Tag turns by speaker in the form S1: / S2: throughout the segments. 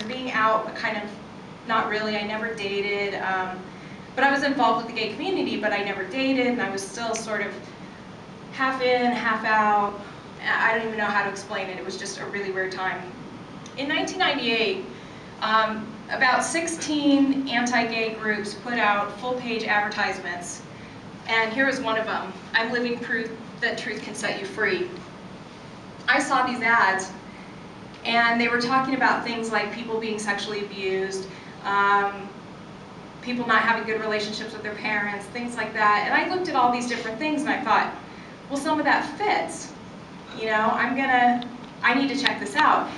S1: Being out, kind of, not really, I never dated, but I was involved with the gay community, but I never dated, and I was still sort of half in, half out. I don't even know how to explain it. It was just a really weird time. In 1998, about 16 anti-gay groups put out full-page advertisements, and here was one of them: "I'm living proof that truth can set you free." I saw these ads, and they were talking about things like people being sexually abused, people not having good relationships with their parents, things like that. And I looked at all these different things and I thought, well, some of that fits. You know, I need to check this out.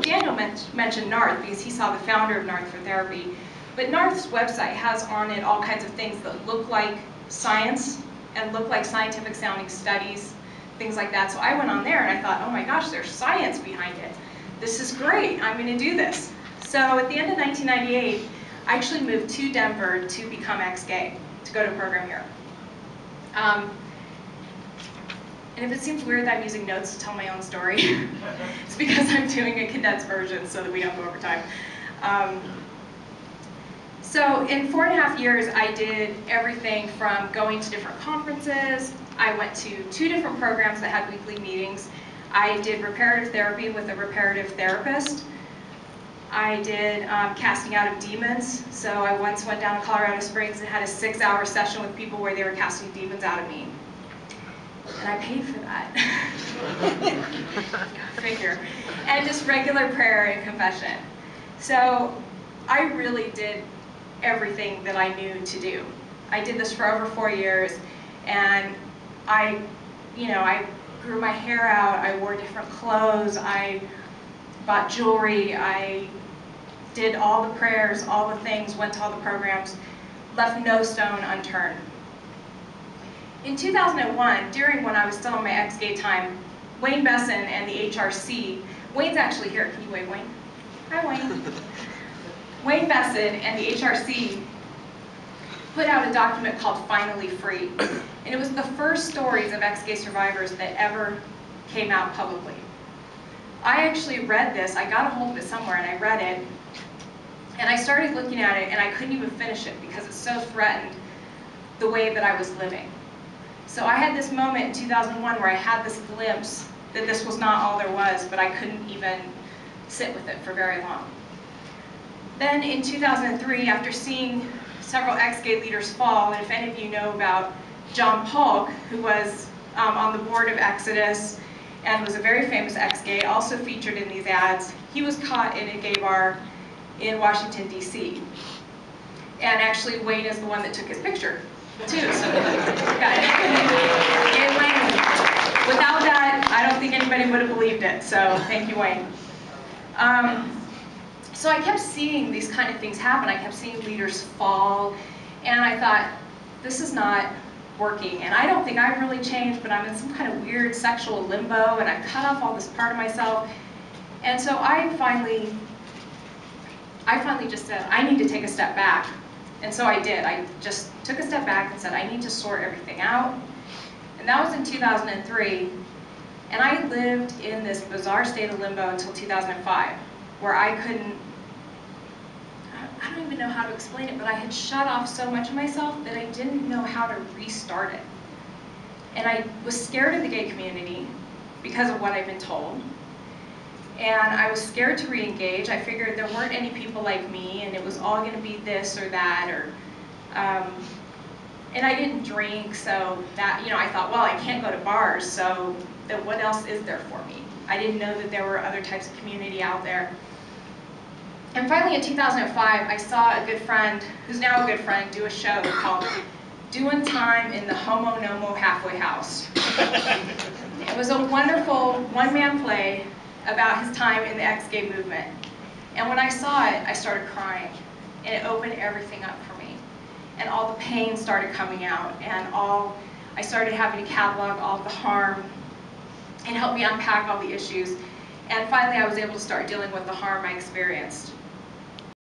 S1: Daniel mentioned NARTH because he saw the founder of NARTH for Therapy. But NARTH's website has on it all kinds of things that look like science and look like scientific sounding studies, things like that. So I went on there and I thought, oh my gosh, there's science behind it. This is great, I'm gonna do this. So at the end of 1998, I actually moved to Denver to become ex-gay, to go to program here. And if it seems weird that I'm using notes to tell my own story, it's because I'm doing a condensed version so that we don't go over time. So in 4.5 years, I did everything from going to different conferences. I went to 2 different programs that had weekly meetings. I did reparative therapy with a reparative therapist. I did casting out of demons. So I once went down to Colorado Springs and had a 6-hour session with people where they were casting demons out of me. And I paid for that. Figure. And just regular prayer and confession. So I really did everything that I knew to do. I did this for over 4 years, and I grew my hair out, I wore different clothes, I bought jewelry, I did all the prayers, all the things, went to all the programs, left no stone unturned. In 2001, when I was still in my ex-gay time, Wayne Besson and the HRC, Wayne's actually here, can you wave, Wayne? Hi, Wayne. Wayne Besson and the HRC put out a document called Finally Free. And it was the first stories of ex-gay survivors that ever came out publicly. I actually read this, I got a hold of it somewhere and I read it, and I started looking at it and I couldn't even finish it because it so threatened the way that I was living. So I had this moment in 2001 where I had this glimpse that this was not all there was, but I couldn't even sit with it for very long. Then in 2003, after seeing several ex-gay leaders fall, and if any of you know about John Polk, who was on the board of Exodus and was a very famous ex-gay, also featured in these ads, he was caught in a gay bar in Washington, D.C. And actually, Wayne is the one that took his picture, too, so got it. And Wayne, without that, I don't think anybody would have believed it, so thank you, Wayne. So I kept seeing these kind of things happen. I kept seeing leaders fall, and I thought, this is not working. And I don't think I've really changed, but I'm in some kind of weird sexual limbo, and I've cut off all this part of myself. And so I finally just said, I need to take a step back. And so I did. I just took a step back and said, I need to sort everything out. And that was in 2003. And I lived in this bizarre state of limbo until 2005, where I don't even know how to explain it, but I had shut off so much of myself that I didn't know how to restart it. And I was scared of the gay community because of what I'd been told. And I was scared to re-engage. I figured there weren't any people like me, and it was all going to be this or that, and I didn't drink, so that, I thought, well, I can't go to bars, so then what else is there for me? I didn't know that there were other types of community out there. And finally, in 2005, I saw a good friend, who's now a good friend, do a show called Doing Time in the Homo Nomo Halfway House. It was a wonderful one-man play about his time in the ex-gay movement. And when I saw it, I started crying, and it opened everything up for me. And all the pain started coming out, and I started having to catalog all the harm and help me unpack all the issues. And finally, I was able to start dealing with the harm I experienced.